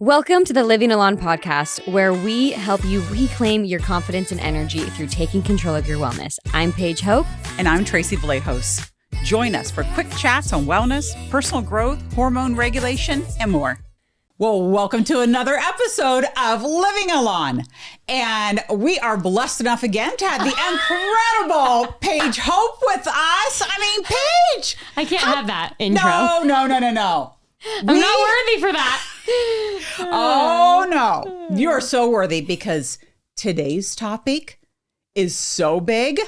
Welcome to the Living Alon podcast, where we help you reclaim your confidence and energy through taking control of your wellness. I'm Paige Hope. And I'm Tracey Paige. Join us for quick chats on wellness, personal growth, hormone regulation, and more. Well, welcome to another episode of Living Alon. And we are blessed enough again to have the incredible Paige Hope with us. Paige! I can't have that intro. No. I'm not worthy for that. Oh, no. You are so worthy because today's topic is so big.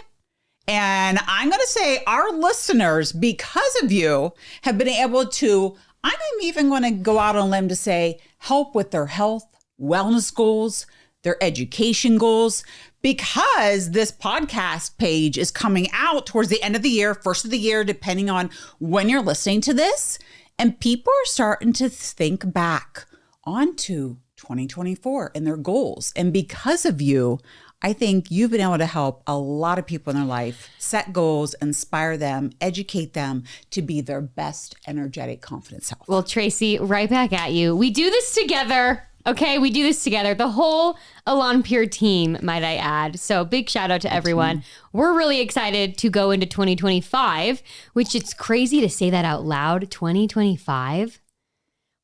And I'm going to say our listeners, because of you, have been able to, I'm even going to go out on a limb to say, help with their health, wellness goals, their education goals, because this podcast page is coming out towards the end of the year, first of the year, depending on when you're listening to this. And people are starting to think back onto 2024 and their goals. And because of you, I think you've been able to help a lot of people in their life set goals, inspire them, educate them to be their best energetic, confident self. Well, Tracey, right back at you. We do this together. Okay, we do this together. The whole Alon Pure team, might I add. So big shout out to everyone. We're really excited to go into 2025, which it's crazy to say that out loud. 2025.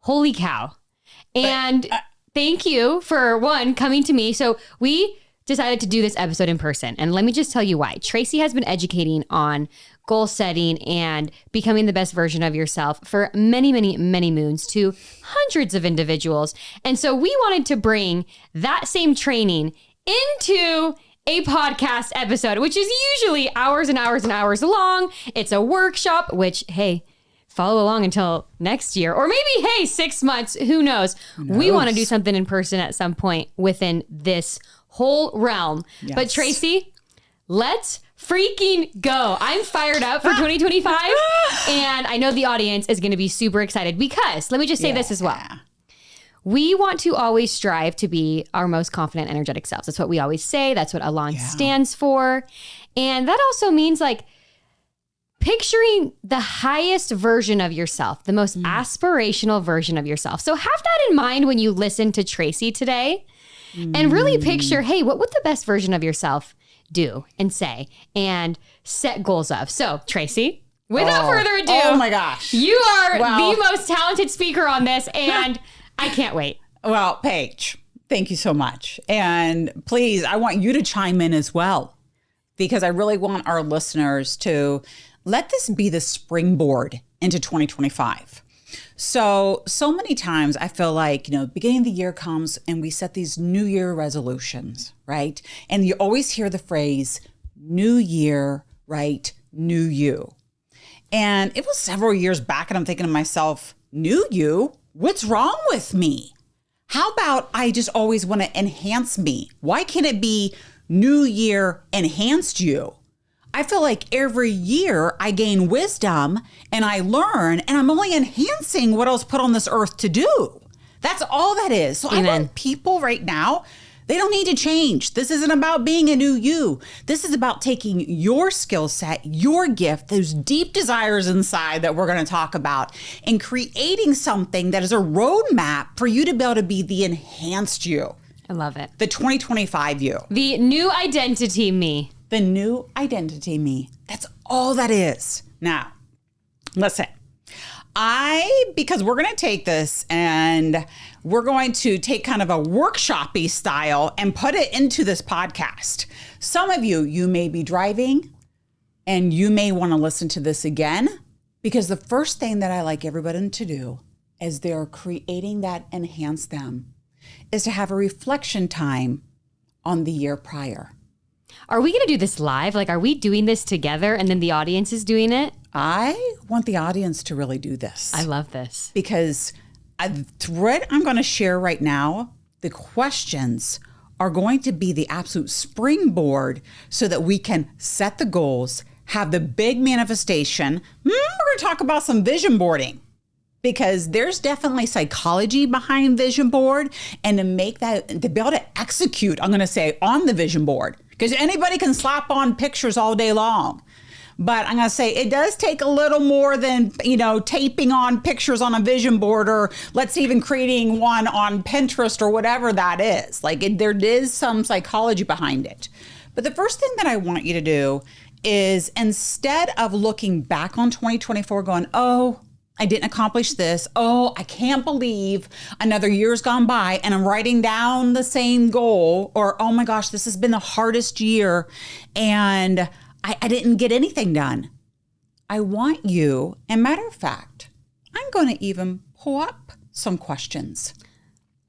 Holy cow. And thank you for one, coming to me. So we decided to do this episode in person. And let me just tell you why. Tracey has been educating on goal setting and becoming the best version of yourself for many, many, many moons to hundreds of individuals. And so we wanted to bring that same training into a podcast episode, which is usually hours and hours and hours long. It's a workshop, which, hey, follow along until next year, or maybe, hey, 6 months, who knows? We want to do something in person at some point within this whole realm. Yes. But Tracey, let's freaking go. I'm fired up for 2025. And I know the audience is going to be super excited because let me just say this as well. We want to always strive to be our most confident, energetic selves. That's what we always say. That's what Alon stands for. And that also means like picturing the highest version of yourself, the most aspirational version of yourself. So have that in mind when you listen to Tracey today and really picture, hey, what would the best version of yourself do and say and set goals of? So Tracey, without further ado, oh my gosh, you are the most talented speaker on this and I can't wait. Well, Paige, thank you so much. And please, I want you to chime in as well, because I really want our listeners to let this be the springboard into 2025. So many times I feel like, beginning of the year comes and we set these New Year resolutions, right? And you always hear the phrase, new year, right? New you. And it was several years back and I'm thinking to myself, new you? What's wrong with me? How about I just always want to enhance me? Why can't it be new year enhanced you? I feel like every year I gain wisdom and I learn and I'm only enhancing what I was put on this earth to do. That's all that is. So Amen. I want people right now, they don't need to change. This isn't about being a new you. This is about taking your skill set, your gift, those deep desires inside that we're going to talk about, and creating something that is a roadmap for you to be able to be the enhanced you. I love it. The 2025 you. The new identity me. The new identity me. That's all that is. Now, listen, because we're going to take this and we're going to take kind of a workshop-y style and put it into this podcast. Some of you may be driving and you may want to listen to this again, because the first thing that I like everybody to do as they're creating that enhance them is to have a reflection time on the year prior. Are we going to do this live? Like, are we doing this together and then the audience is doing it? I want the audience to really do this. I love this. Because what I'm going to share right now, the questions are going to be the absolute springboard so that we can set the goals, have the big manifestation. We're going to talk about some vision boarding, because there's definitely psychology behind vision board, and to be able to execute, I'm going to say, on the vision board, because anybody can slap on pictures all day long. But I'm going to say it does take a little more than, taping on pictures on a vision board, or let's even creating one on Pinterest or whatever that is. There is some psychology behind it. But the first thing that I want you to do is, instead of looking back on 2024 going, oh, I didn't accomplish this. Oh, I can't believe another year's gone by and I'm writing down the same goal. Or, oh my gosh, this has been the hardest year and I didn't get anything done. I want you, and matter of fact, I'm going to even pull up some questions.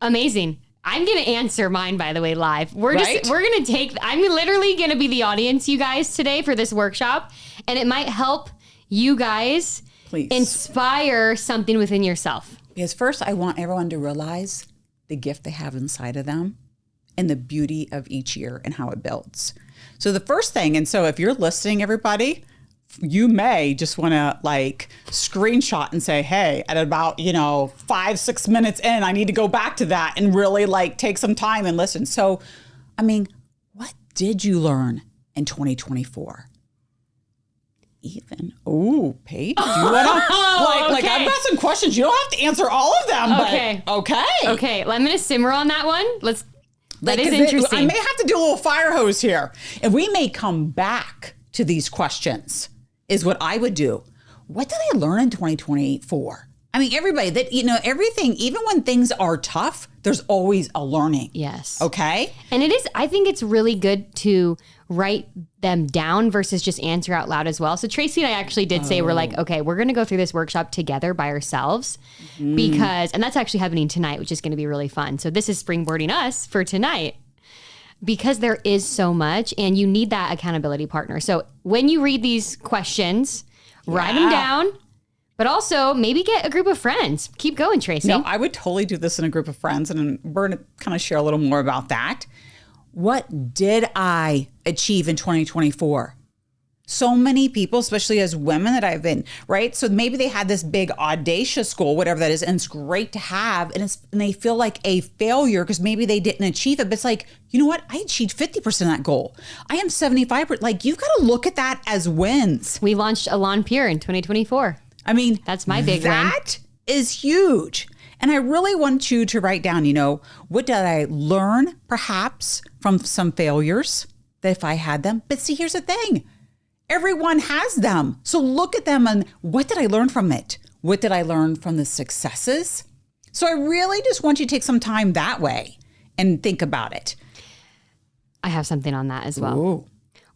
Amazing. I'm going to answer mine, by the way, live. We're going to I'm literally going to be the audience, you guys, today for this workshop. And it might help you guys inspire something within yourself. Because first, I want everyone to realize the gift they have inside of them and the beauty of each year and how it builds. So the first thing, and so if you're listening, everybody, you may just want to screenshot and say, hey, at about, 5-6 minutes in, I need to go back to that and really take some time and listen. So, what did you learn in 2024? Paige, do you want to, okay. I've got some questions. You don't have to answer all of them, okay. But okay. Okay, I'm going to simmer on that one. That is interesting. I may have to do a little fire hose here. And we may come back to these questions, is what I would do. What did I learn in 2024? Everybody everything, even when things are tough, there's always a learning. Yes. Okay. And I think it's really good to write them down versus just answer out loud as well. So Tracey and I actually did say, we're okay, we're going to go through this workshop together by ourselves because, and that's actually happening tonight, which is going to be really fun. So this is springboarding us for tonight because there is so much and you need that accountability partner. So when you read these questions, write them down. But also, maybe get a group of friends. Keep going, Tracey. No, I would totally do this in a group of friends, and we're going to kind of share a little more about that. What did I achieve in 2024? So many people, especially as women that I've been, right? So maybe they had this big audacious goal, whatever that is, and it's great to have, and they feel like a failure because maybe they didn't achieve it. But it's you know what? I achieved 50% of that goal. I am 75%. You've got to look at that as wins. We launched Elan Pure in 2024. That's my big win. That is huge. And I really want you to write down, what did I learn perhaps from some failures that if I had them? But see, here's the thing. Everyone has them. So look at them and what did I learn from it? What did I learn from the successes? So I really just want you to take some time that way and think about it. I have something on that as well. Ooh.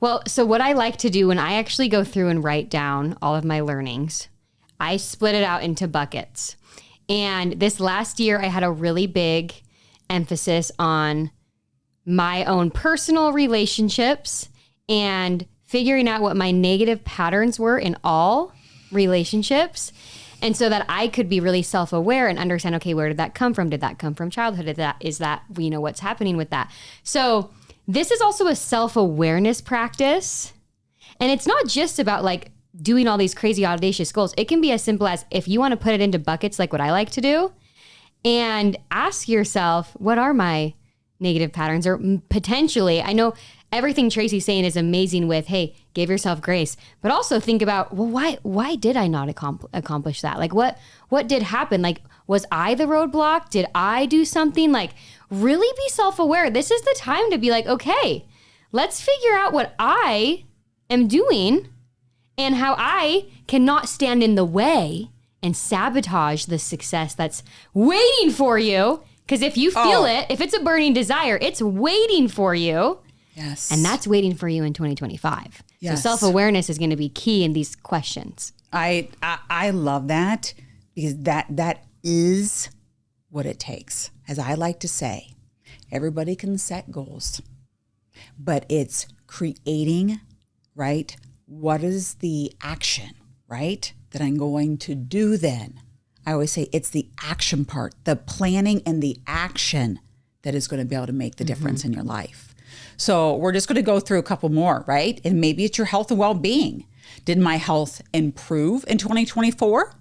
Well, so what I like to do when I actually go through and write down all of my learnings, I split it out into buckets. And this last year, I had a really big emphasis on my own personal relationships and figuring out what my negative patterns were in all relationships. And so that I could be really self-aware and understand, okay, where did that come from? Did that come from childhood? Is that what's happening with that? So this is also a self-awareness practice. And it's not just about doing all these crazy audacious goals. It can be as simple as if you want to put it into buckets like what I like to do and ask yourself, what are my negative patterns? Or potentially, I know everything Tracey's saying is amazing with, hey, give yourself grace, but also think about, well, why did I not accomplish that? What did happen? Was I the roadblock? Did I do something? Really be self-aware. This is the time to be okay, let's figure out what I am doing and how I cannot stand in the way and sabotage the success that's waiting for you. Because if you feel it, if it's a burning desire, it's waiting for you. Yes. And that's waiting for you in 2025. Yes. So self-awareness is going to be key in these questions. I love that because that is what it takes. As I like to say, everybody can set goals, but it's creating, right? What is the action, right, that I'm going to do then? I always say it's the action part, the planning and the action that is going to be able to make the difference in your life. So we're just going to go through a couple more, right? And maybe it's your health and well-being. Did my health improve in 2024?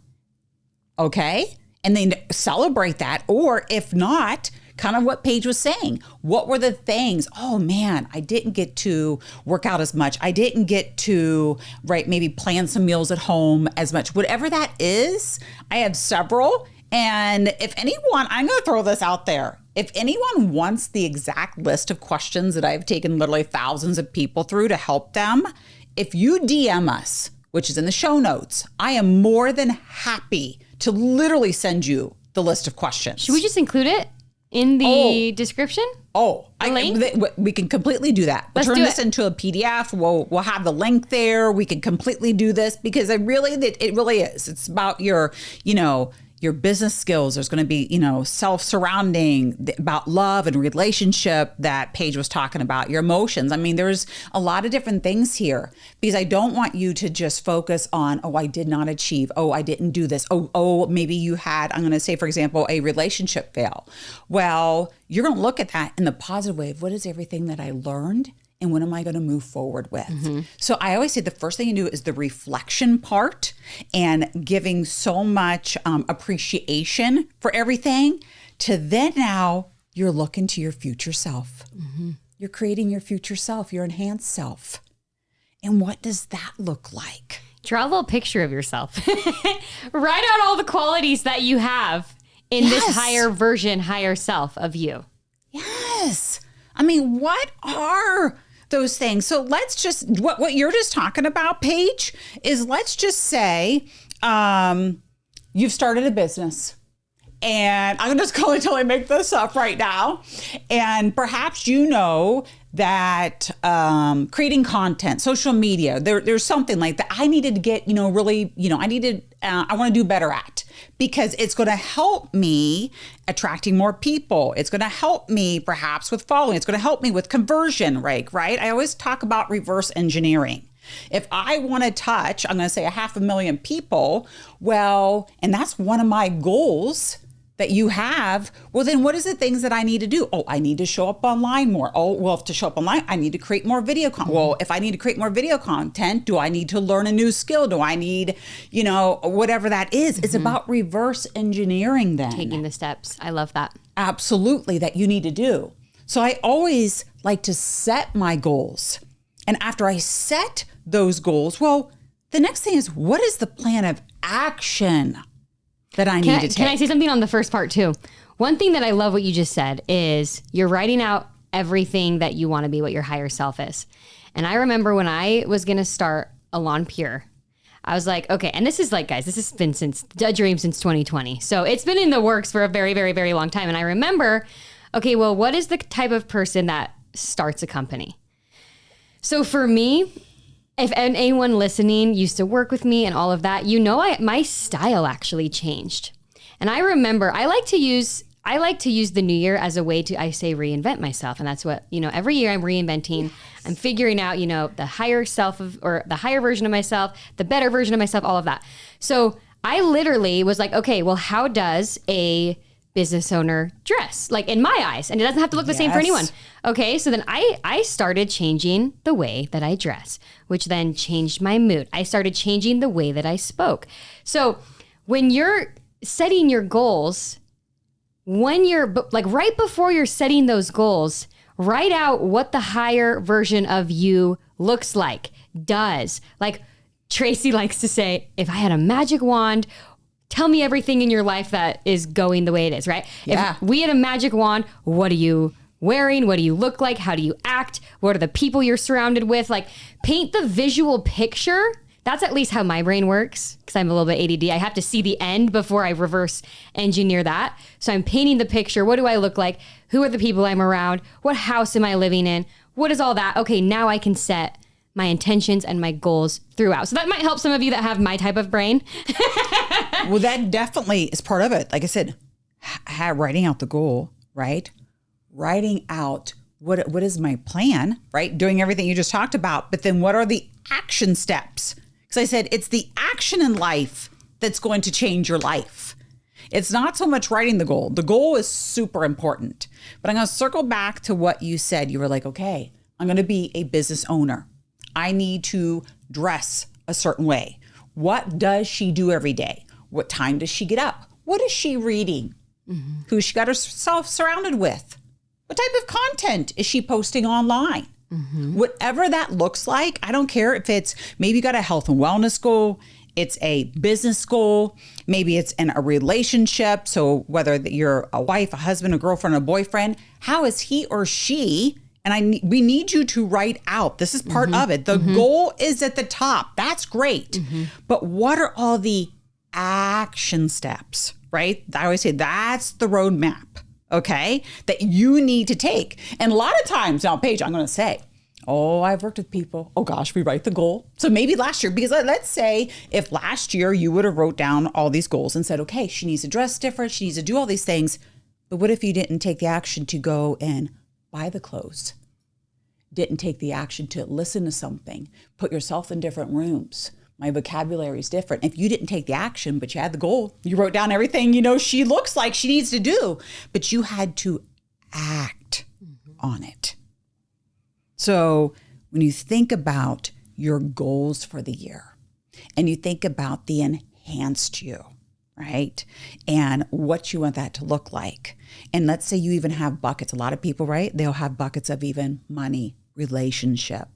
Okay. And then celebrate that. Or if not, kind of what Paige was saying. What were the things? Oh man, I didn't get to work out as much. I didn't get to, right, maybe plan some meals at home as much. Whatever that is, I have several. And if anyone, I'm going to throw this out there. If anyone wants the exact list of questions that I've taken literally thousands of people through to help them, if you DM us, which is in the show notes, I am more than happy to literally send you the list of questions. Should we just include it in the description? We can completely do that. We'll turn this into a PDF. We'll have the link there. We can completely do this because it really is. It's about your business skills. There's going to be, self-surrounding, about love and relationship that Paige was talking about, your emotions. I mean, there's a lot of different things here because I don't want you to just focus on, oh, I did not achieve. Oh, I didn't do this. Oh, maybe you had, I'm going to say, for example, a relationship fail. Well, you're going to look at that in the positive way of what is everything that I learned and what am I going to move forward with? Mm-hmm. So I always say the first thing you do is the reflection part and giving so much appreciation for everything to then now you're looking to your future self. Mm-hmm. You're creating your future self, your enhanced self. And what does that look like? Draw a little picture of yourself. Write out all the qualities that you have in this higher version, higher self of you. Yes. I mean, what are those things? So let's just, what you're just talking about, Paige, is let's just say you've started a business. And I'm just going to totally make this up right now. And perhaps that creating content, social media, there's something like that I needed to get, I want to do better at because it's going to help me attracting more people. It's going to help me perhaps with following. It's going to help me with conversion rate, right? I always talk about reverse engineering. If I want to touch, I'm going to say 500,000 people, well, and that's one of my goals that you have, well, then what is the things that I need to do? Oh, I need to show up online more. Oh, well, to show up online, I need to create more video content. Well, if I need to create more video content, do I need to learn a new skill? Do I need, whatever that is? Mm-hmm. It's about reverse engineering then. Taking the steps. I love that. Absolutely, that you need to do. So I always like to set my goals. And after I set those goals, well, the next thing is, what is the plan of action that I need to take? Can I say something on the first part too? One thing that I love what you just said is you're writing out everything that you want to be, what your higher self is. And I remember when I was going to start Alon Pure, I was like, okay, and this is like, guys, this has been a dream since 2020. So it's been in the works for a very, very, very long time. And I remember, okay, well, what is the type of person that starts a company? So for me, if anyone listening used to work with me and all of that, my style actually changed. And I remember I like to use the new year as a way to, I say, reinvent myself. And that's what, every year I'm reinventing. Yes. I'm figuring out, the higher or the higher version of myself, the better version of myself, all of that. So I literally was like, okay, well, how does a business owner dress, like in my eyes? And it doesn't have to look the same for anyone. Okay, so then I started changing the way that I dress, which then changed my mood. I started changing the way that I spoke. So when you're setting your goals, when you're like right before you're setting those goals, write out what the higher version of you looks like, does. Like Tracey likes to say, if I had a magic wand, tell me everything in your life that is going the way it is, right? Yeah. If we had a magic wand, what are you wearing? What do you look like? How do you act? What are the people you're surrounded with? Like, paint the visual picture. That's at least how my brain works, because I'm a little bit ADD. I have to see the end before I reverse engineer that. So I'm painting the picture. What do I look like? Who are the people I'm around? What house am I living in? What is all that? Okay, now I can set my intentions and my goals throughout. So that might help some of you that have my type of brain. Well, that definitely is part of it. Like I said, writing out the goal, right? Writing out what is my plan, right? Doing everything you just talked about, but then what are the action steps? Because I said, it's the action in life that's going to change your life. It's not so much writing the goal. The goal is super important, but I'm going to circle back to what you said. You were like, okay, I'm going to be a business owner. I need to dress a certain way. What does she do every day? What time does she get up? What is she reading? Who she got herself surrounded with? What type of content is she posting online? Whatever that looks like, I don't care if it's maybe you got a health and wellness goal, it's a business goal, maybe it's in a relationship. So whether you're a wife, a husband, a girlfriend, a boyfriend, how is he or she? And we need you to write out. This is part of it. The goal is at the top. That's great. But what are all the action steps, right? I always say that's the roadmap. Okay, that you need to take. And a lot of times now, Paige, I'm going to say, oh, I've worked with people. Oh gosh, we write the goal. So maybe last year, because let's say if last year you would have wrote down all these goals and said, okay, she needs to dress different. She needs to do all these things. But what if you didn't take the action to go and buy the clothes? Didn't take the action to listen to something, put yourself in different rooms. My vocabulary is different. If you didn't take the action, but you had the goal, you wrote down everything, she looks like she needs to do, but you had to act on it. So when you think about your goals for the year and you think about the enhanced you, right? And what you want that to look like. And let's say you even have buckets. A lot of people, right? They'll have buckets of even money, relationship.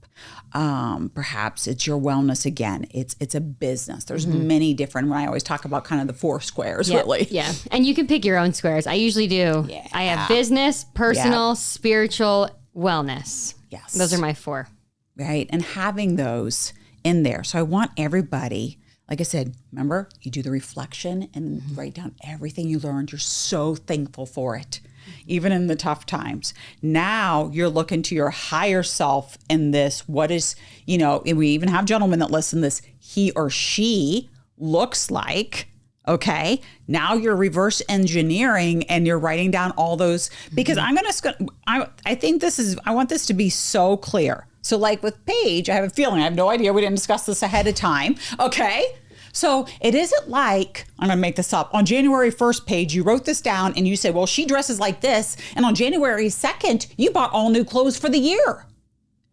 Perhaps it's your wellness again. It's a business. There's many different, when I always talk about kind of the 4 squares, really. Yeah. And you can pick your own squares. I usually do. Yeah. I have business, personal, spiritual, wellness. Yes. Those are my 4. Right. And having those in there. So I want everybody, like I said, remember, you do the reflection and write down everything you learned. You're so thankful for it, even in the tough times. Now you're looking to your higher self in this. What is, and we even have gentlemen that listen to this, he or she looks like. Okay. Now you're reverse engineering and you're writing down all those, because I want this to be so clear. So like with Paige, I have a feeling, I have no idea. We didn't discuss this ahead of time. Okay. So it isn't like, I'm going to make this up. On January 1st, Paige, you wrote this down and you said, well, she dresses like this. And on January 2nd, you bought all new clothes for the year.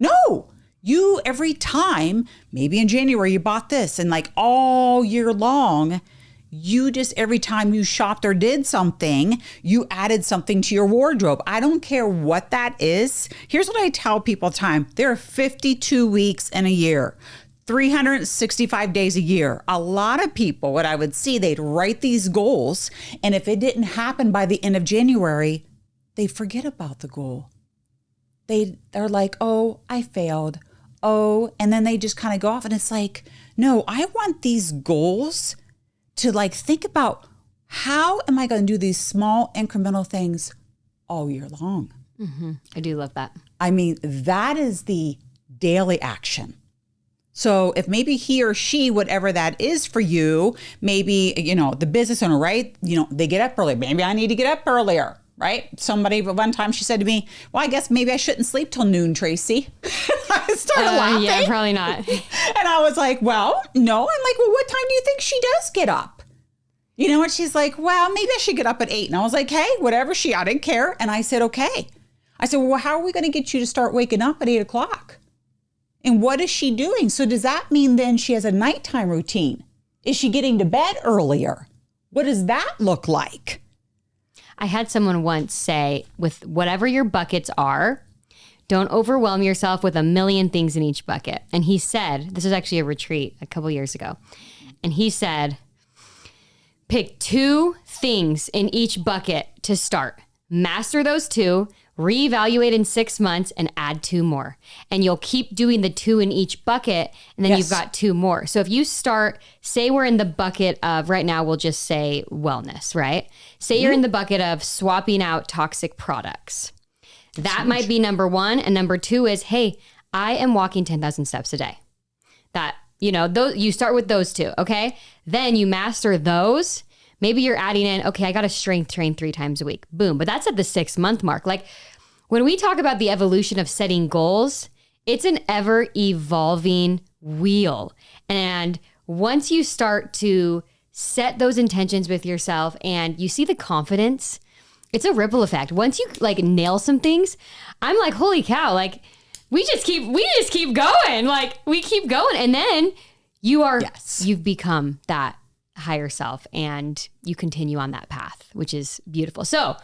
No, you every time, maybe in January, you bought this, and like all year long, you just, every time you shopped or did something, you added something to your wardrobe. I don't care what that is. Here's what I tell people all the time. There are 52 weeks in a year, 365 days a year. A lot of people, what I would see, they'd write these goals, and if it didn't happen by the end of January, they forget about the goal. They're like, oh, I failed. Oh, and then they just kind of go off, and it's like, no, I want these goals to like think about, how am I going to do these small incremental things all year long? I do love that. I mean, that is the daily action. So if maybe he or she, whatever that is for you, maybe, the business owner, right? They get up early. Maybe I need to get up earlier, right? Somebody, one time she said to me, well, I guess maybe I shouldn't sleep till noon, Tracey. I started laughing. Yeah, probably not. And I was like, well, no. I'm like, well, what time do you think she does get up? And she's like, well, maybe I should get up at 8. And I was like, hey, whatever I didn't care. And I said, okay. I said, well, how are we going to get you to start waking up at 8 o'clock? And what is she doing? So does that mean then she has a nighttime routine? Is she getting to bed earlier? What does that look like? I had someone once say, with whatever your buckets are, don't overwhelm yourself with a million things in each bucket. And he said, this was actually a retreat a couple years ago. And he said, pick 2 things in each bucket to start. Master those 2, reevaluate in 6 months, and add 2 more. And you'll keep doing the 2 in each bucket, and then you've got 2 more. So if you start, say we're in the bucket of, right now we'll just say wellness, right? Say you're in the bucket of swapping out toxic products. That might be number 1. And number 2 is, hey, I am walking 10,000 steps a day. That, you start with those 2, okay? Then you master those. Maybe you're adding in, okay, I got to strength train 3 times a week. Boom. But that's at the 6-month mark. Like when we talk about the evolution of setting goals, it's an ever evolving wheel. And once you start to set those intentions with yourself and you see the confidence, it's a ripple effect. Once you like nail some things, I'm like, holy cow, like we just keep going. Like we keep going. And then you've become that higher self and you continue on that path, which is beautiful. So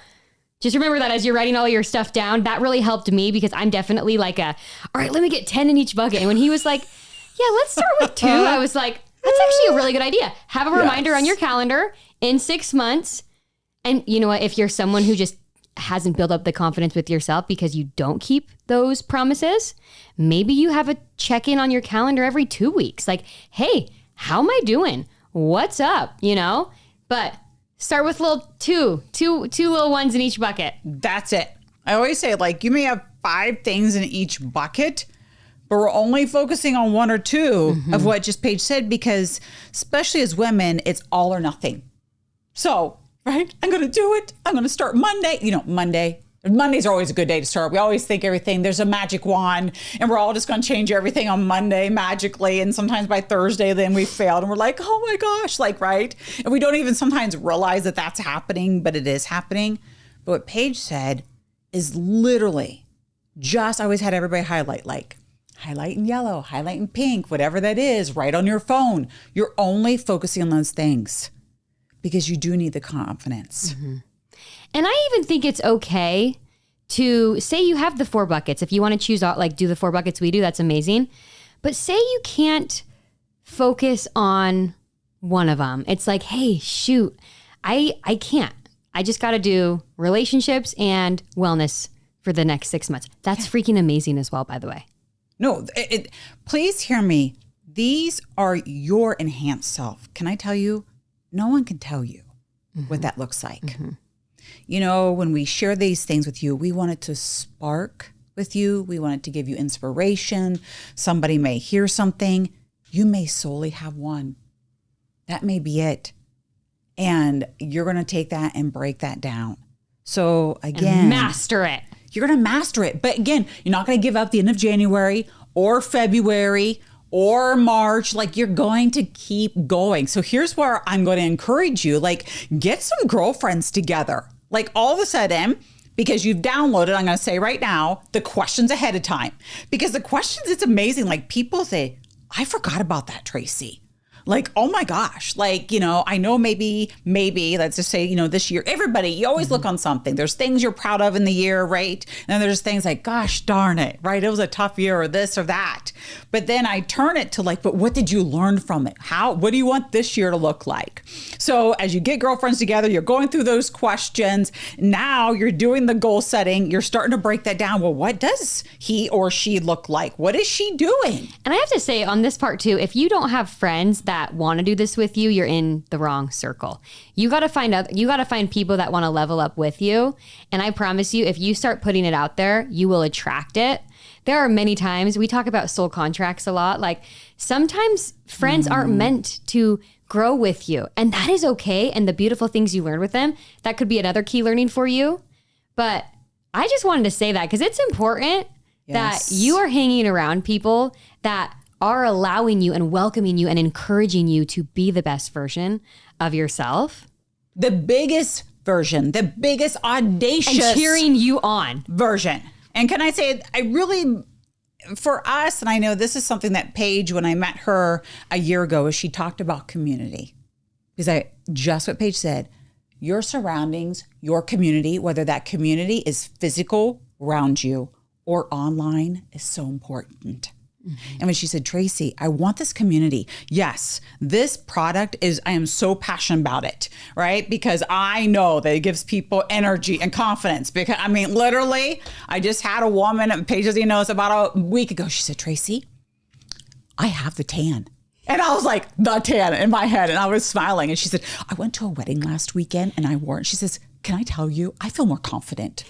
just remember that as you're writing all your stuff down, that really helped me because I'm definitely like all right, let me get 10 in each bucket. And when he was like, yeah, let's start with 2, I was like, that's actually a really good idea. Have a reminder on your calendar in 6 months. And you know what? If you're someone who just hasn't built up the confidence with yourself because you don't keep those promises, maybe you have a check-in on your calendar every 2 weeks. Like, hey, how am I doing? What's up? You know, but start with little two little ones in each bucket. That's it. I always say, like, you may have 5 things in each bucket, but we're only focusing on 1 or 2 of what just Paige said, because especially as women, it's all or nothing. So, right, I'm going to do it. I'm going to start Monday. You know, Mondays are always a good day to start. We always think there's a magic wand and we're all just going to change everything on Monday magically. And sometimes by Thursday, then we failed and we're like, oh my gosh, like, right. And we don't even sometimes realize that that's happening, but it is happening. But what Paige said is literally I always had everybody highlight in yellow, highlight in pink, whatever that is, right on your phone. You're only focusing on those things because you do need the confidence. And I even think it's okay to say you have the 4 buckets. If you want to choose out, like do the 4 buckets we do, that's amazing. But say you can't focus on one of them. It's like, hey, shoot, I can't. I just got to do relationships and wellness for the next 6 months. That's freaking amazing as well, by the way. No, please hear me. These are your enhanced self. Can I tell you? No one can tell you what that looks like. You know, when we share these things with you, we want it to spark with you. We want it to give you inspiration. Somebody may hear something. You may solely have one. That may be it. And you're going to take that and break that down. So again, and master it. You're going to master it. But again, you're not going to give up the end of January or February or March. Like, you're going to keep going. So here's where I'm going to encourage you, like, get some girlfriends together. Like, all of a sudden, because you've downloaded, I'm going to say right now, the questions ahead of time. Because the questions, it's amazing. Like, people say, I forgot about that, Tracey. Like, oh my gosh, like, you know, I know maybe, let's just say, you know, this year, everybody, you always look on something. There's things you're proud of in the year, right? And then there's things like, gosh, darn it, right? It was a tough year or this or that. But then I turn it to like, but what did you learn from it? What do you want this year to look like? So as you get girlfriends together, you're going through those questions. Now you're doing the goal setting. You're starting to break that down. Well, what does he or she look like? What is she doing? And I have to say on this part too, if you don't have friends that want to do this with you, you're in the wrong circle. You got to find people that want to level up with you. And I promise you, if you start putting it out there, you will attract it. There are many times we talk about soul contracts a lot. Like, sometimes friends aren't meant to grow with you, and that is okay. And the beautiful things you learn with them, that could be another key learning for you. But I just wanted to say that because it's important that you are hanging around people that are allowing you and welcoming you and encouraging you to be the best version of yourself. The biggest version, the biggest audacious. And cheering you on. Version. And can I say, for us, and I know this is something that Paige, when I met her a year ago, she talked about community. Because just what Paige said, your surroundings, your community, whether that community is physical around you or online, is so important. And when she said, Tracey, I want this community. Yes, this product I am so passionate about it, right? Because I know that it gives people energy and confidence. Because I mean, literally, I just had a woman, Paige doesn't even know, it's about a week ago. She said, Tracey, I have the tan. And I was like, the tan in my head. And I was smiling. And she said, I went to a wedding last weekend and I wore it. She says, can I tell you, I feel more confident.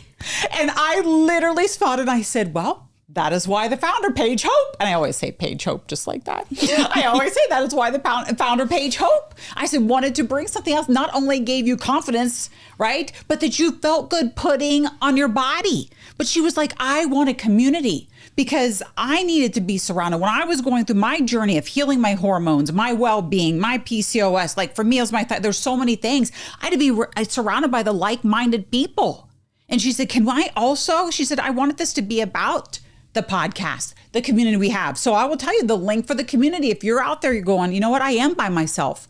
And I literally smiled and I said, well, that is why the founder Paige Hope, and I always say Paige Hope just like that. I always say that is why the founder Paige Hope, I said, wanted to bring something else, not only gave you confidence, right? But that you felt good putting on your body. But she was like, I want a community because I needed to be surrounded. When I was going through my journey of healing my hormones, my well-being, my PCOS, like for me, it was there's so many things. I had to be surrounded by the like-minded people. And she said, can I also, she said, I wanted this to be about the podcast, the community we have. So I will tell you the link for the community. If you're out there, you're going, you know what? I am by myself.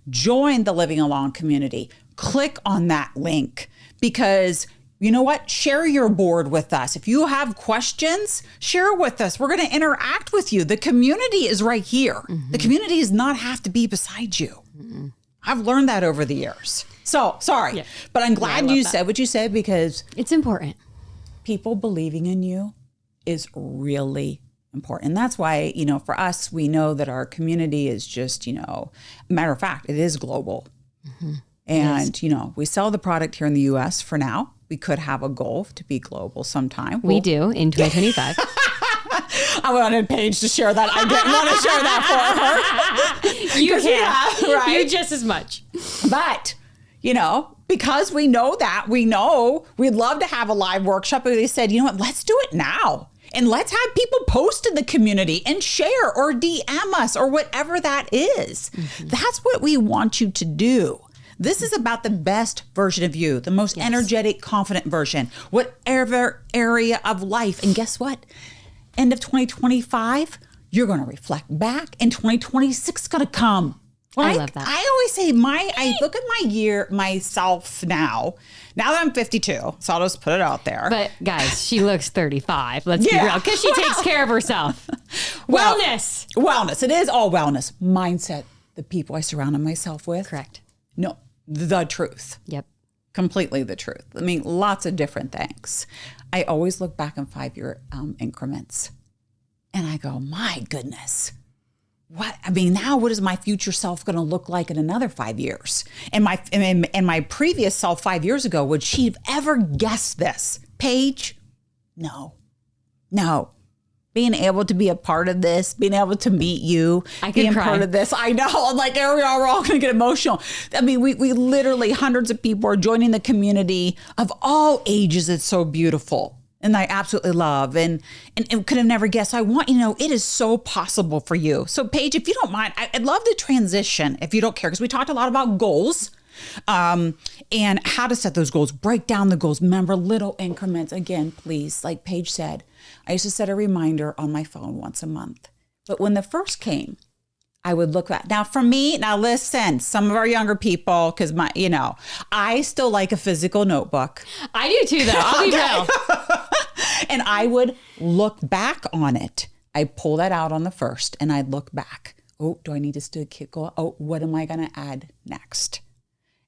join the Living Along community. Click on that link because you know what? Share your board with us. If you have questions, share with us. We're going to interact with you. The community is right here. The community does not have to be beside you. I've learned that over the years. So sorry, but I'm glad you said what you said because it's important. People believing in you is really important. And that's why, for us, we know that our community is just, matter of fact, it is global. And, we sell the product here in the U.S. for now. We could have a goal to be global sometime. We do in 2025. I wanted Paige to share that. I didn't want to share that for her. You can. Right? You just as much. But, because we know that, we'd love to have a live workshop. But they said, you know what, let's do it now. And let's have people post in the community and share or DM us or whatever that is. That's what we want you to do. This is about the best version of you, the most energetic, confident version, whatever area of life. And guess what? End of 2025, you're going to reflect back and 2026 is going to come. I love that. I always say I look at myself now that I'm 52, so I'll just put it out there. But guys, she looks 35. Let's be real, because she takes care of herself. Wellness. It is all wellness. Mindset, the people I surrounded myself with. Correct. No, the truth. Yep. Completely the truth. I mean, lots of different things. I always look back in 5-year increments and I go, my goodness. What is my future self going to look like in another 5 years? And my previous self 5 years ago, would she have ever guessed this? Paige? No. Being able to be a part of this, being able to meet you, being part of this. I know. I'm like, here we are, we're all going to get emotional. I mean, we literally, hundreds of people are joining the community of all ages. It's so beautiful. And I absolutely love and could have never guessed. I want it is so possible for you. So Paige, if you don't mind, I'd love to transition if you don't care, because we talked a lot about goals and how to set those goals, break down the goals. Remember, little increments. Again, please, like Paige said, I used to set a reminder on my phone once a month. But when the first came, I would look back. Now for me, listen, some of our younger people, because I still like a physical notebook. I do too, though. I'll be real. And I would look back on it. I'd pull that out on the first and I'd look back. Oh, do I need to still keep going? Oh, what am I going to add next?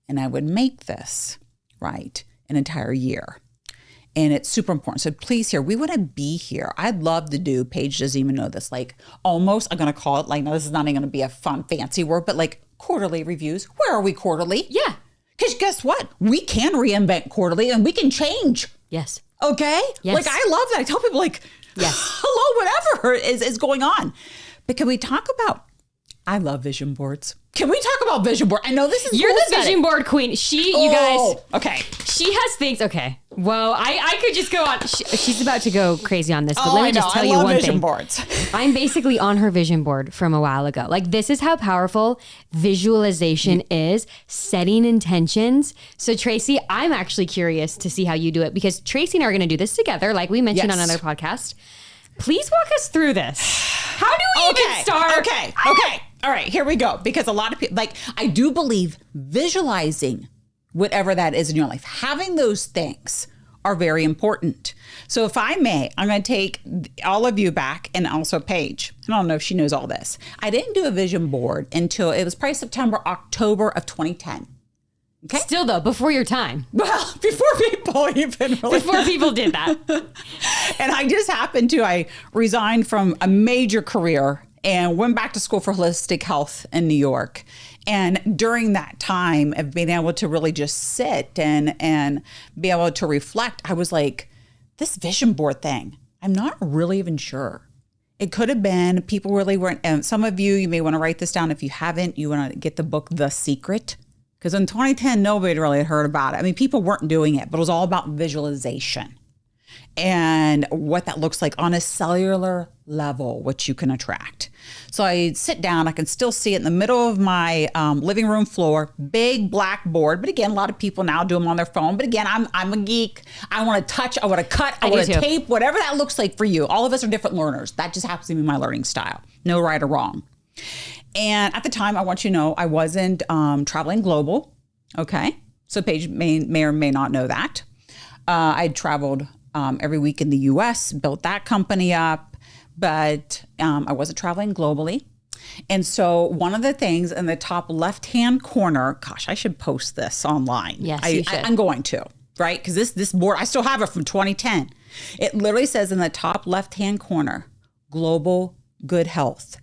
And I would make this, right, an entire year. And it's super important. So please we want to be here. I'd love to do, Paige doesn't even know this, like almost, I'm going to call it this is not even going to be a fun, fancy word, but like quarterly reviews. Where are we quarterly? Yeah. Because guess what? We can reinvent quarterly and we can change. Yes. Okay? Yes. Like, I love that. I tell people hello, whatever is going on. But can we talk about, I love vision boards. Can we talk about vision board? I know this is You're the vision board queen. You guys. Okay. She has things. Okay. Whoa. I could just go on. She's about to go crazy on this, but let me just tell you one thing. Vision boards. I'm basically on her vision board from a while ago. Like, this is how powerful visualization is, setting intentions. So Tracey, I'm actually curious to see how you do it, because Tracey and I are going to do this together, like we mentioned on another podcast. Please walk us through this. How do we even start? Okay. All right, here we go. Because a lot of people, I do believe visualizing whatever that is in your life, having those things are very important. So if I may, I'm going to take all of you back, and also Paige. I don't know if she knows all this. I didn't do a vision board until it was probably September, October of 2010. Okay. Still though, before your time. Well, before people even really. Before people did that. And I just happened to, I resigned from a major career and went back to school for holistic health in New York. And during that time of being able to really just sit and be able to reflect, I was like, this vision board thing, I'm not really even sure. It could have been, people really weren't, and some of you may want to write this down. If you haven't, you want to get the book, The Secret. Because in 2010, nobody really had heard about it. I mean, people weren't doing it, but it was all about visualization and what that looks like on a cellular level, what you can attract. So I sit down, I can still see it in the middle of my living room floor, big blackboard. But again, a lot of people now do them on their phone. But again, I'm a geek. I want to touch, I want to cut, I want to tape, whatever that looks like for you. All of us are different learners. That just happens to be my learning style. No right or wrong. And at the time, I want you to know, I wasn't traveling global. Okay. So Paige may or may not know that. I traveled every week in the US, built that company up, but I wasn't traveling globally. And so one of the things in the top left-hand corner, gosh, I should post this online. Yes, you should. I'm going to, right? Because this board, I still have it from 2010. It literally says in the top left-hand corner, global good health.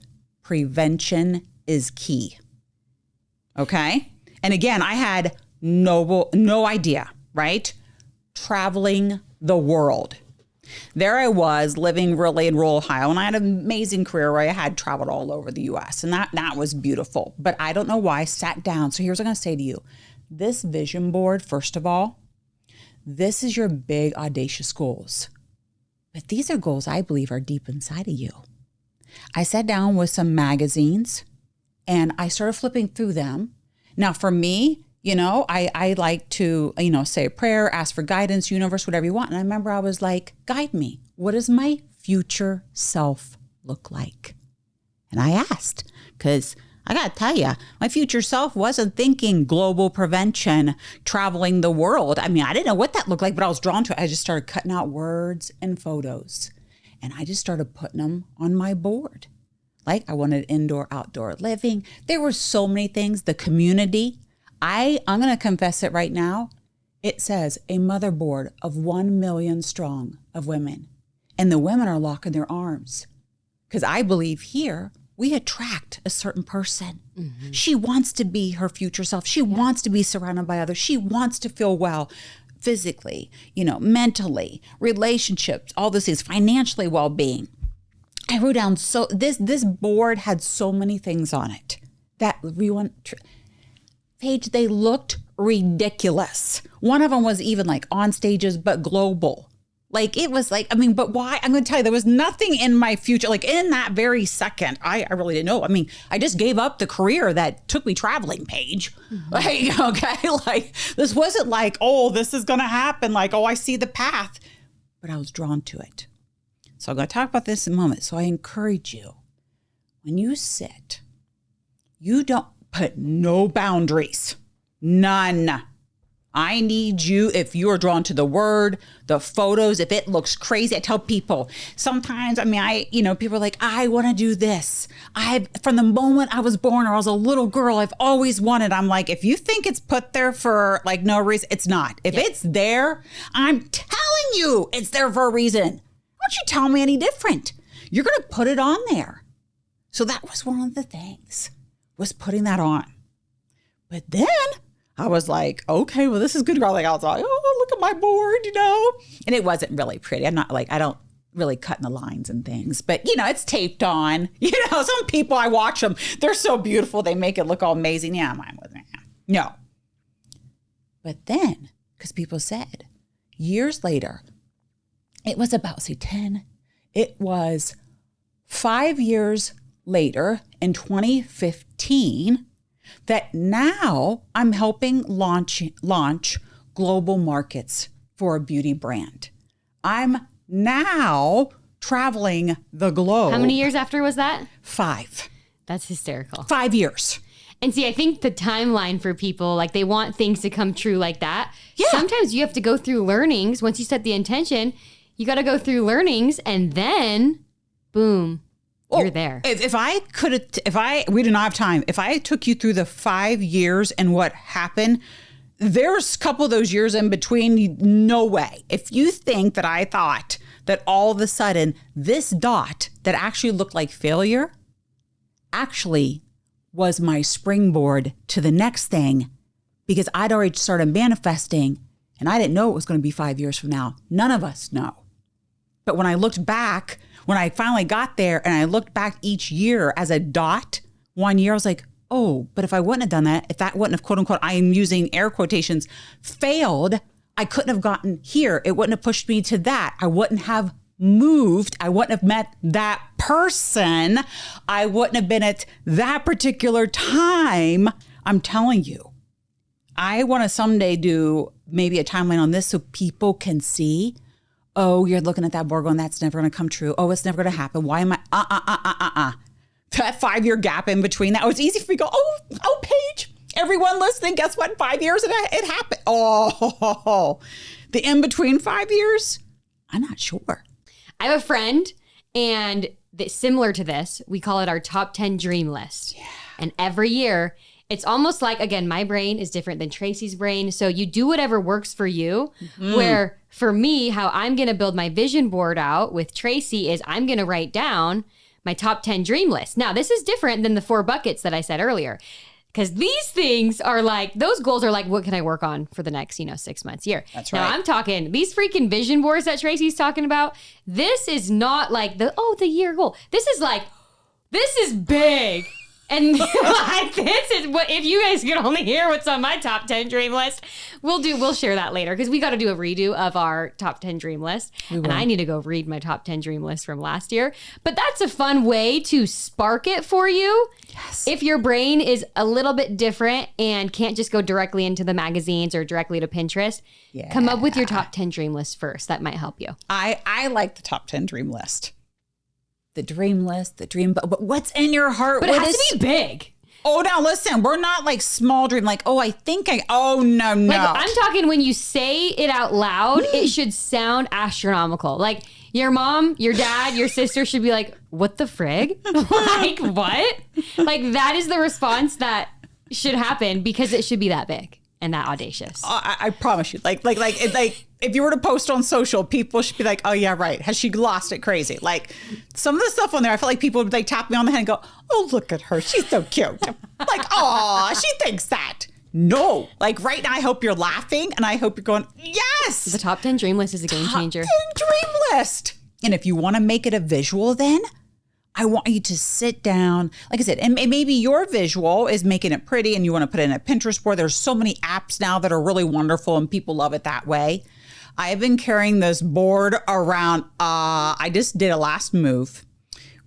Prevention is key. Okay? And again, I had no idea, right? Traveling the world. There I was living really in rural Ohio, and I had an amazing career where I had traveled all over the US, and that was beautiful. But I don't know why I sat down. So here's what I'm going to say to you. This vision board, first of all, this is your big audacious goals. But these are goals I believe are deep inside of you. I sat down with some magazines and I started flipping through them. Now for me, I like to, say a prayer, ask for guidance, universe, whatever you want. And I remember I was like, guide me. What does my future self look like? And I asked, because I got to tell you, my future self wasn't thinking global prevention, traveling the world. I mean, I didn't know what that looked like, but I was drawn to it. I just started cutting out words and photos. And I just started putting them on my board. Like I wanted indoor, outdoor living. There were so many things. The community. I'm going to confess it right now. It says a motherboard of 1 million strong of women. And the women are locking their arms. Because I believe here, we attract a certain person. Mm-hmm. She wants to be her future self. She wants to be surrounded by others. She wants to feel well physically, mentally, relationships, all this is financially well-being. I wrote down this board had so many things on it that we want. Paige, they looked ridiculous. One of them was even like on stages, but global. Like it was like, but why? I'm going to tell you, there was nothing in my future. Like in that very second, I really didn't know. I just gave up the career that took me traveling, Paige. Mm-hmm. Like this wasn't like, oh, this is going to happen. Like, oh, I see the path, but I was drawn to it. So I'm going to talk about this in a moment. So I encourage you, when you sit, you don't put no boundaries, none. I need you, if you are drawn to the word, the photos, if it looks crazy, I tell people sometimes, people are like, I want to do this. From the moment I was born or I was a little girl, I've always wanted. I'm like, if you think it's put there for like no reason, it's not. If it's there, I'm telling you, it's there for a reason. Don't you tell me any different. You're going to put it on there. So that was one of the things, was putting that on. But then I was like, okay, well, this is good. Like I was like, oh, look at my board, And it wasn't really pretty. I'm not like, I don't really cut in the lines and things, but it's taped on. Some people, I watch them, they're so beautiful. They make it look all amazing. Yeah, mine wasn't. No. But then, because people said years later, it was about, it was 5 years later in 2015, that now I'm helping launch global markets for a beauty brand. I'm now traveling the globe. How many years after was that? 5. That's hysterical. 5 years. And see, I think the timeline for people, like they want things to come true like that. Yeah. Sometimes you have to go through learnings. Once you set the intention, you got to go through learnings and then boom. You're there. If we did not have time, if I took you through the 5 years and what happened, there's a couple of those years in between, no way. If you think that I thought that all of a sudden this dot that actually looked like failure actually was my springboard to the next thing, because I'd already started manifesting and I didn't know it was going to be 5 years from now. None of us know. But when I looked back, when I finally got there and I looked back each year as a dot, 1 year, I was like, oh, but if I wouldn't have done that, if that wouldn't have, quote unquote, I am using air quotations, failed, I couldn't have gotten here. It wouldn't have pushed me to that. I wouldn't have moved. I wouldn't have met that person. I wouldn't have been at that particular time. I'm telling you, I want to someday do maybe a timeline on this so people can see, oh, you're looking at that board going, that's never going to come true. Oh, it's never going to happen. Why am I, that 5-year gap in between that. It was easy for me to go, oh, Paige, everyone listening, guess what? 5 years it happened. Oh, the in between 5 years, I'm not sure. I have a friend, and similar to this, we call it our top 10 dream list. Yeah. And every year, it's almost like, again, my brain is different than Tracey's brain. So you do whatever works for you. Where for me, how I'm going to build my vision board out with Tracey is I'm going to write down my top 10 dream list. Now, this is different than the 4 buckets that I said earlier. Because these things are like, those goals are like, what can I work on for the next, 6 months, year? That's right. Now I'm talking, these freaking vision boards that Tracey's talking about, this is not like the year goal. This is like, this is big. And like, this is what, if you guys could only hear what's on my top 10 dream list, we'll share that later because we got to do a redo of our top 10 dream list. And I need to go read my top 10 dream list from last year. But that's a fun way to spark it for you. Yes. If your brain is a little bit different and can't just go directly into the magazines or directly to Pinterest, come up with your top 10 dream list first. That might help you. I like the top 10 dream list. The dream list, but what's in your heart? But it has to be big. Oh, now listen, we're not like small dream, like, no. Like, I'm talking when you say it out loud, it should sound astronomical. Like your mom, your dad, your sister should be like, what the frig? Like, what? Like that is the response that should happen because it should be that big and that audacious. I promise you, like if you were to post on social, people should be like, oh yeah, right. Has she lost it crazy? Like some of the stuff on there, I feel like people would like tap me on the head and go, oh, look at her. She's so cute. Like, oh, she thinks that. No, like right now, I hope you're laughing and I hope you're going, yes. The top 10 dream list is a game changer. Top 10 dream list. And if you want to make it a visual, then I want you to sit down, like I said, and maybe your visual is making it pretty and you want to put it in a Pinterest board. There's so many apps now that are really wonderful and people love it that way. I have been carrying this board around. I just did a last move.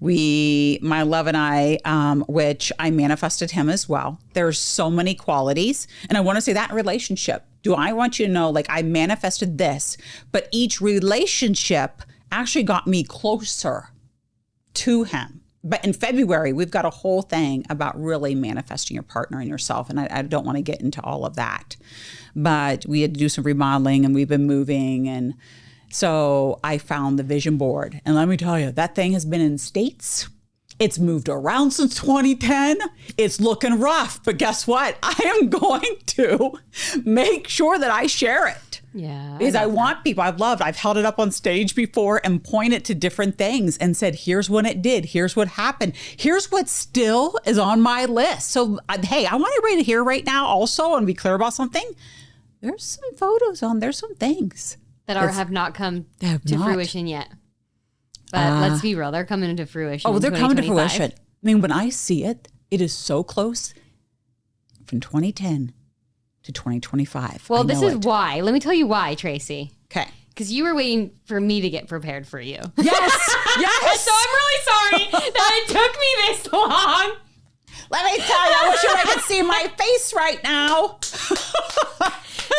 My love and I, which I manifested him as well. There's so many qualities. And I want to say that in relationship. Do I want you to know, like I manifested this, but each relationship actually got me closer to him. But in February, we've got a whole thing about really manifesting your partner and yourself. And I don't want to get into all of that. But we had to do some remodeling and we've been moving. And so I found the vision board. And let me tell you, that thing has been in states. It's moved around since 2010. It's looking rough. But guess what? I am going to make sure that I share it. Yeah. Because I want people, I've held it up on stage before and pointed to different things and said, here's when it did. Here's what happened. Here's what still is on my list. So, hey, I want everybody to hear right now also and be clear about something. There's some photos on there, some things that have not come to fruition yet. But let's be real, they're coming into fruition. Oh, they're coming to fruition. I mean, when I see it, it is so close from 2010 to 2025. Well, this is why. Let me tell you why, Tracey. Okay. Because you were waiting for me to get prepared for you. Yes. Yes. So I'm really sorry that it took me this long. Let me tell you, I wish you could see my face right now.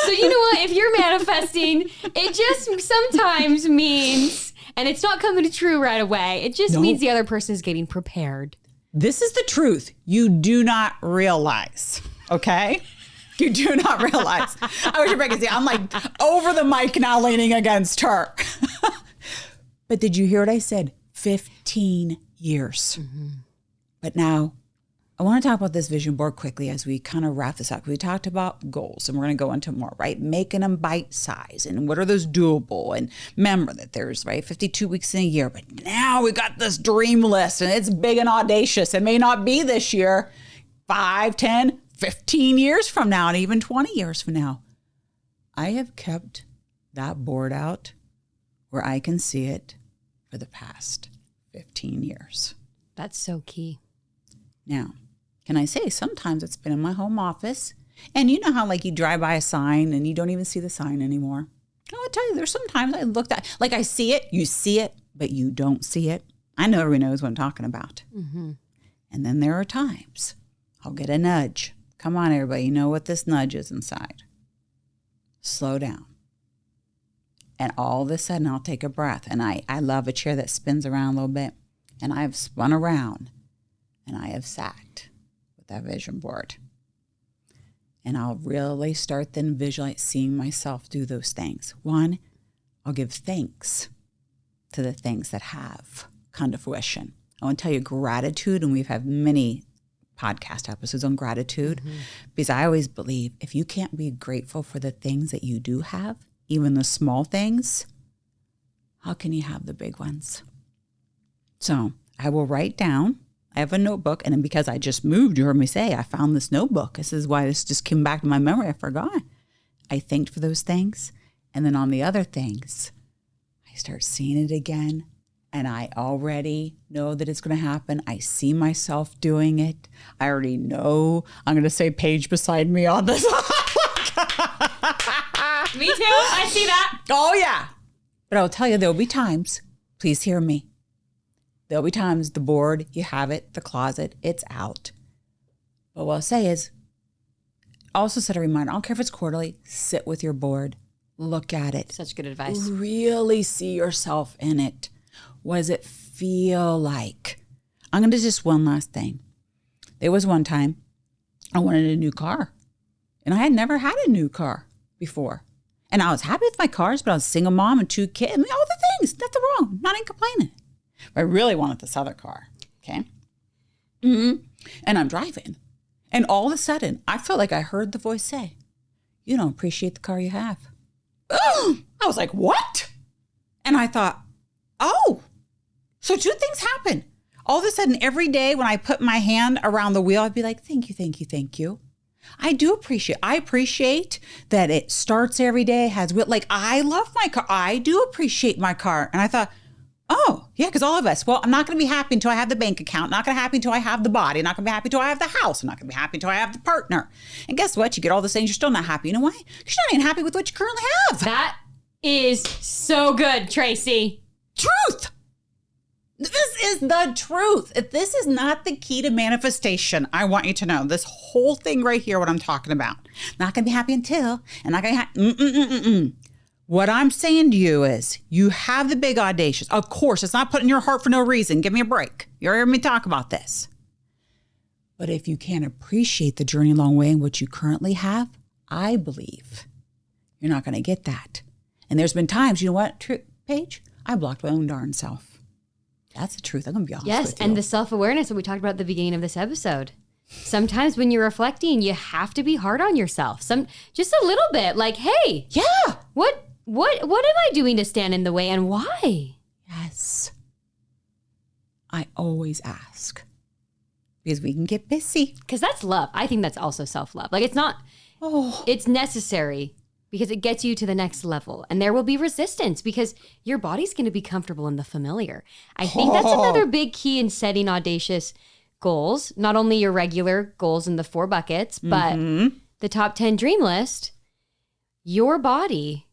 So you know what? If you're manifesting, it just sometimes means, and it's not coming to true right away, it just means the other person is getting prepared. This is the truth. You do not realize, okay? You do not realize. I wish you could see. I'm like over the mic now leaning against her. But did you hear what I said? 15 years. Mm-hmm. But now I want to talk about this vision board quickly as we kind of wrap this up. We talked about goals and we're going to go into more, right? Making them bite size and what are those doable? And remember that there's, 52 weeks in a year. But now we got this dream list and it's big and audacious. It may not be this year, 5, 10, 15 years from now, and even 20 years from now. I have kept that board out where I can see it for the past 15 years. That's so key. Now, can I say sometimes it's been in my home office, and you know how you drive by a sign and you don't even see the sign anymore. I'll tell you, there's sometimes I looked at, I see it, you see it, but you don't see it. I know everyone knows what I'm talking about. Mm-hmm. And then there are times I'll get a nudge. Come on, everybody, you know what this nudge is inside. Slow down. And all of a sudden, I'll take a breath. And I love a chair that spins around a little bit. And I've spun around. and I have sat with that vision board. And I'll really start then visualize seeing myself do those things. One, I'll give thanks to the things that have come to fruition. I want to tell you gratitude, and we've had many podcast episodes on gratitude, because I always believe if you can't be grateful for the things that you do have, even the small things, how can you have the big ones? So I will write down. I have a notebook, and then because I just moved, you heard me say, I found this notebook. This is why this just came back to my memory. I forgot. I thanked for those things. And then on the other things, I start seeing it again. And I already know that it's going to happen. I see myself doing it. I already know. I'm going to say Paige beside me on this. Me too. I see that. Oh, yeah. But I'll tell you, there'll be times, please hear me. There'll be times the board, you have it, the closet, it's out. But what I'll say is, also set a reminder. I don't care if it's quarterly, sit with your board, look at it. Such good advice. Really see yourself in it. What does it feel like? I'm going to just one last thing. There was one time I wanted a new car, and I had never had a new car before. And I was happy with my cars, but I was a single mom and 2 kids. I mean, all the things, nothing wrong. Not even complaining. But I really wanted this other car. Okay. And I'm driving. And all of a sudden, I felt like I heard the voice say, you don't appreciate the car you have. I was like, what? And I thought, oh, so 2 things happen. All of a sudden, every day when I put my hand around the wheel, I'd be like, thank you, thank you, thank you. I appreciate that it starts every day, has wheel. Like, I love my car. I do appreciate my car. And I thought, oh, yeah, because all of us, well, I'm not going to be happy until I have the bank account. Not going to be happy until I have the body. Not going to be happy until I have the house. I'm not going to be happy until I have the partner. And guess what? You get all those things, you're still not happy. You know why? Because you're not even happy with what you currently have. That is so good, Tracey. Truth. This is the truth. If this is not the key to manifestation, I want you to know this whole thing right here, what I'm talking about. Not going to be happy until, and not going to What I'm saying to you is you have the big audacious. Of course, it's not put in your heart for no reason. Give me a break. You heard me talk about this. But if you can't appreciate the journey along the way and what you currently have, I believe you're not going to get that. And there's been times, you know what, Paige? I blocked my own darn self. That's the truth. I'm going to be honest with you. Yes, and the self-awareness that we talked about at the beginning of this episode. Sometimes when you're reflecting, you have to be hard on yourself. Just a little bit. Like, hey, yeah, what am I doing to stand in the way, and why? Yes. I always ask. Because we can get busy. Because that's love. I think that's also self-love. Like, it's necessary because it gets you to the next level. And there will be resistance because your body's going to be comfortable in the familiar. I think that's another big key in setting audacious goals. Not only your regular goals in the 4 buckets, but the top 10 dream list. Your body,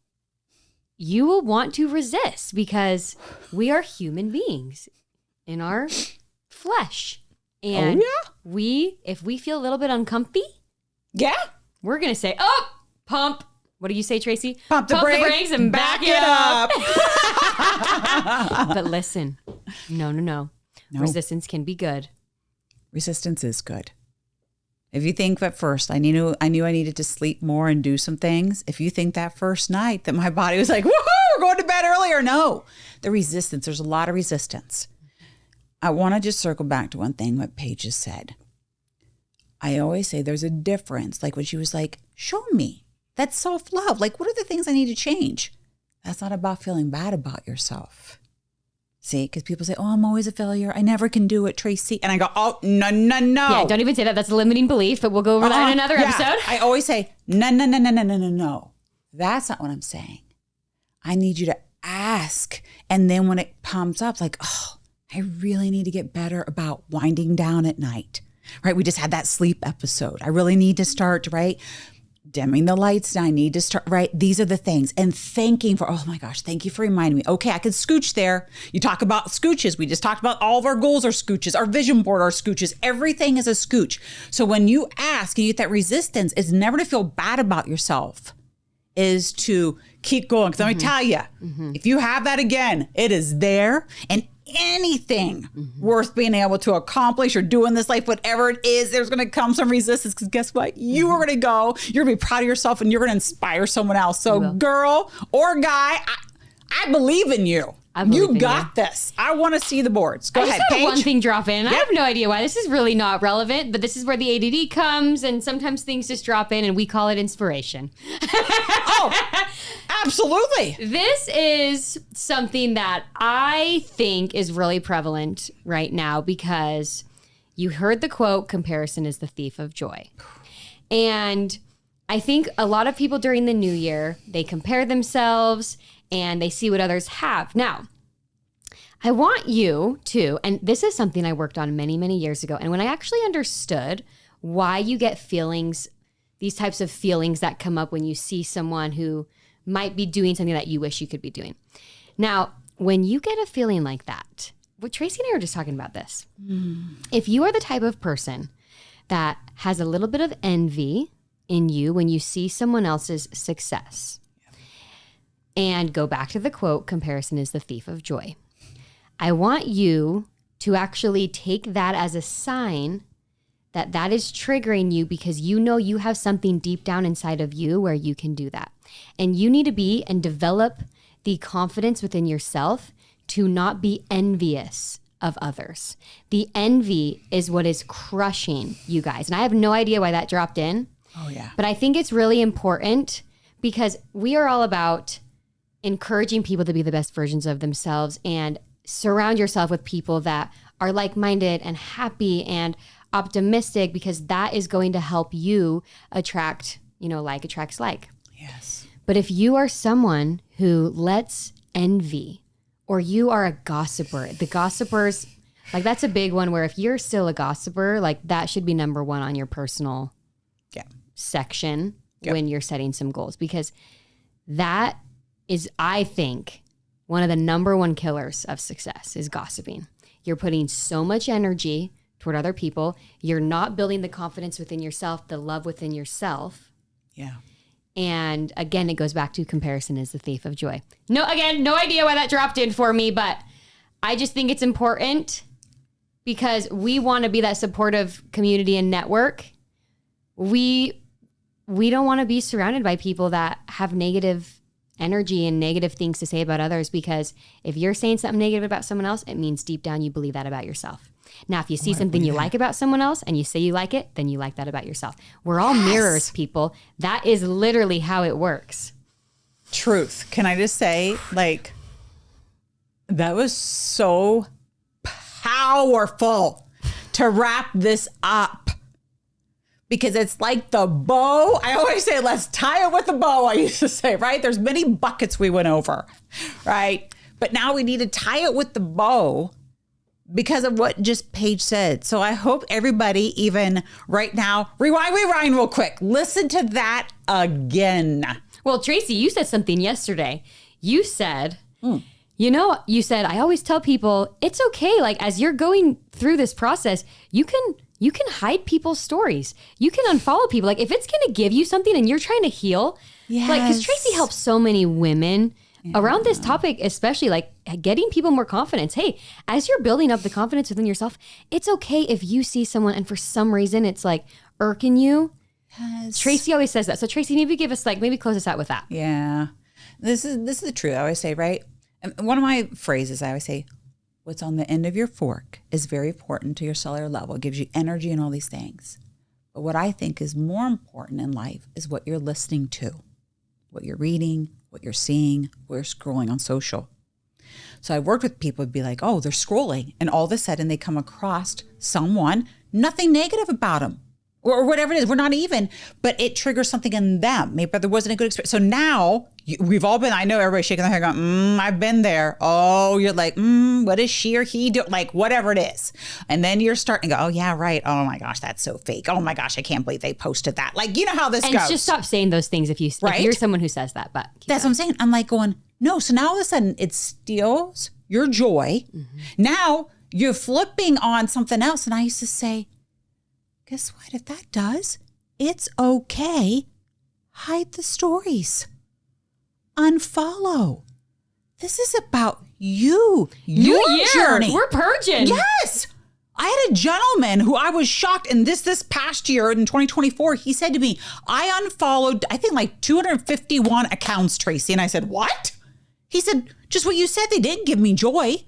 you will want to resist because we are human beings in our flesh. And if we feel a little bit uncomfy, we're going to say, oh, pump. What do you say, Tracey? Pump the brakes and back it up. But listen, no. Resistance can be good. Resistance is good. If you think at first, I knew I needed to sleep more and do some things. If you think that first night that my body was like, woohoo, we're going to bed earlier. No, the resistance, there's a lot of resistance. I want to just circle back to one thing what Paige just said. I always say there's a difference. Like when she was like, show me. That's self-love. Like, what are the things I need to change? That's not about feeling bad about yourself. See, because people say, oh, I'm always a failure. I never can do it, Tracey. And I go, oh, no. Yeah, don't even say that. That's a limiting belief, but we'll go over that in another episode. I always say, no. That's not what I'm saying. I need you to ask. And then when it pumps up, like, oh, I really need to get better about winding down at night, right? We just had that sleep episode. I really need to start, right? Dimming the lights down. I need to start, right? These are the things. And thanking for, oh my gosh, thank you for reminding me. Okay, I can scooch there. You talk about scooches. We just talked about all of our goals are scooches. Our vision board are scooches. Everything is a scooch. So when you ask and you get that resistance, it's never to feel bad about yourself, is to keep going. Because let me tell you, if you have that again, it is there. And anything worth being able to accomplish or do in this life, whatever it is, there's going to come some resistance because guess what? You are going to go, you're going to be proud of yourself and you're going to inspire someone else. So girl or guy, I believe in you. You got this. I want to see the boards. Go ahead, Paige. One thing drop in. I have no idea why. This is really not relevant, but this is where the ADD comes, and sometimes things just drop in, and we call it inspiration. Oh, absolutely. This is something that I think is really prevalent right now because you heard the quote, comparison is the thief of joy. And I think a lot of people during the new year, they compare themselves and they see what others have. Now, I want you to, and this is something I worked on many, many years ago. And when I actually understood why you get feelings, these types of feelings that come up when you see someone who might be doing something that you wish you could be doing. Now, when you get a feeling like that, well, Tracey and I were just talking about this. If you are the type of person that has a little bit of envy in you when you see someone else's success, and go back to the quote, comparison is the thief of joy. I want you to actually take that as a sign that that is triggering you because you know you have something deep down inside of you where you can do that. And you need to be and develop the confidence within yourself to not be envious of others. The envy is what is crushing you guys. And I have no idea why that dropped in. Oh, yeah. But I think it's really important because we are all about encouraging people to be the best versions of themselves and surround yourself with people that are like-minded and happy and optimistic because that is going to help you attract, like attracts like. Yes. But if you are someone who lets envy or you are a gossiper, the gossipers, like that's a big one where if you're still a gossiper, like that should be number one on your personal section when you're setting some goals because that is, I think, one of the number one killers of success is gossiping. You're putting so much energy toward other people. You're not building the confidence within yourself, the love within yourself. Yeah. And again, it goes back to comparison is the thief of joy. No idea why that dropped in for me, but I just think it's important because we want to be that supportive community and network. We don't want to be surrounded by people that have negative energy and negative things to say about others because if you're saying something negative about someone else, it means deep down you believe that about yourself. Now, if you see something you like about someone else and you say you like it, then you like that about yourself. We're all mirrors, people. That is literally how it works. Truth. Can I just say, that was so powerful to wrap this up. Because it's like the bow. I always say, let's tie it with a bow. I used to say, right? There's many buckets we went over, right? But now we need to tie it with the bow because of what just Paige said. So I hope everybody, even right now, rewind real quick. Listen to that again. Well, Tracey, you said something yesterday. You said, you said, I always tell people it's okay. Like as you're going through this process, you can hide people's stories. You can unfollow people. Like if it's going to give you something and you're trying to heal, like because Tracey helps so many women around this topic, especially like getting people more confidence. Hey, as you're building up the confidence within yourself, it's okay if you see someone and for some reason it's like irking you. Yes. Tracey always says that. So Tracey, maybe maybe close us out with that. Yeah. This is the truth. I always say, right? And one of my phrases, I always say, what's on the end of your fork is very important to your cellular level. It gives you energy and all these things. But what I think is more important in life is what you're listening to, what you're reading, what you're seeing, what you're scrolling on social. So I worked with people who'd be like, oh, they're scrolling. And all of a sudden they come across someone, nothing negative about them or whatever it is. We're not even, but it triggers something in them. Maybe there wasn't a good experience. So now we've all been, I know everybody's shaking their head going, I've been there. Oh, you're like, what is she or he do? Like whatever it is. And then you're starting to go, oh yeah, right. Oh my gosh, that's so fake. Oh my gosh, I can't believe they posted that. Like, you know how this goes. And just stop saying those things if you're someone who says that. But that's what I'm saying. I'm like going, no. So now all of a sudden it steals your joy. Mm-hmm. Now you're flipping on something else. And I used to say, guess what? If that does, it's okay. Hide the stories. Unfollow. this is about you, New your year. journey. We're purging. Yes. I had a gentleman who I was shocked in this past year in 2024. He said to me, I unfollowed, I think like 251 accounts, Tracey. And I said, what? He said, just what you said. They didn't give me joy.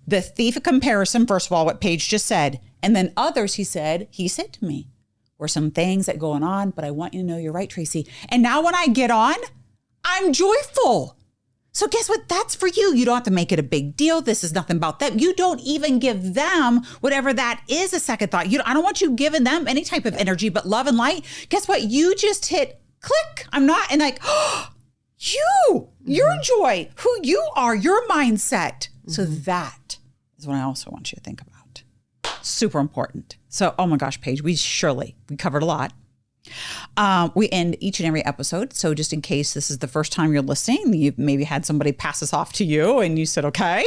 The thief of comparison, first of all, what Paige just said. And then others, he said to me, were some things that going on, but I want you to know you're right, Tracey. And now when I get on, I'm joyful. So guess what? That's for you. You don't have to make it a big deal. This is nothing about them. You don't even give them whatever that is a second thought. I don't want you giving them any type of energy, but love and light. Guess what? You just hit click. I'm not, and like, oh, your joy, who you are, your mindset. So that is what I also want you to think about. Super important. So, oh my gosh, Paige, we covered a lot. We end each and every episode. So just in case this is the first time you're listening, you've maybe had somebody pass this off to you and you said, okay,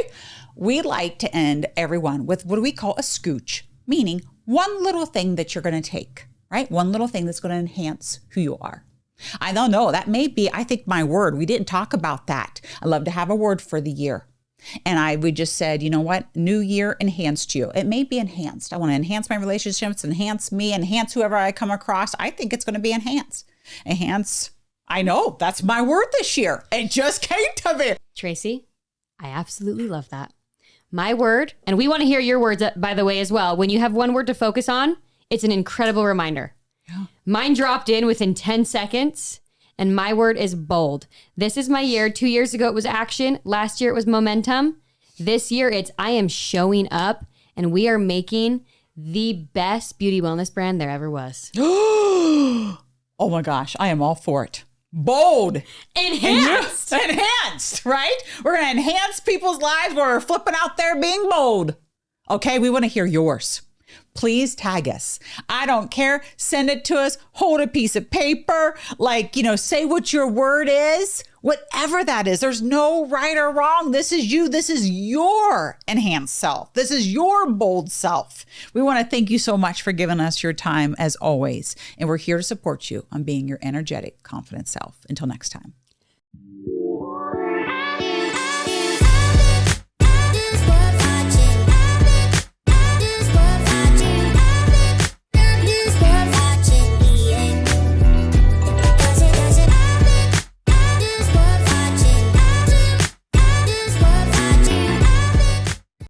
we like to end everyone with what do we call a scooch, meaning one little thing that you're going to take, right? One little thing that's going to enhance who you are. I don't know. That may be, I think my word, we didn't talk about that. I love to have a word for the year. And we just said, you know what? New year, enhanced you. It may be enhanced. I want to enhance my relationships, enhance me, enhance whoever I come across. I think it's going to be enhanced. Enhance. I know that's my word this year. It just came to me. Tracey, I absolutely love that. My word, and we want to hear your words, by the way, as well. When you have one word to focus on, it's an incredible reminder. Yeah. Mine dropped in within 10 seconds. And my word is bold. This is my year. 2 years ago, it was action. Last year, it was momentum. This year, it's I am showing up and we are making the best beauty wellness brand there ever was. Oh my gosh. I am all for it. Bold. Enhanced. Enhanced, right? We're going to enhance people's lives. We're flipping out there being bold. Okay, we want to hear yours. Please tag us. I don't care. Send it to us. Hold a piece of paper. Say what your word is. Whatever that is. There's no right or wrong. This is you. This is your enhanced self. This is your bold self. We want to thank you so much for giving us your time as always. And we're here to support you on being your energetic, confident self. Until next time.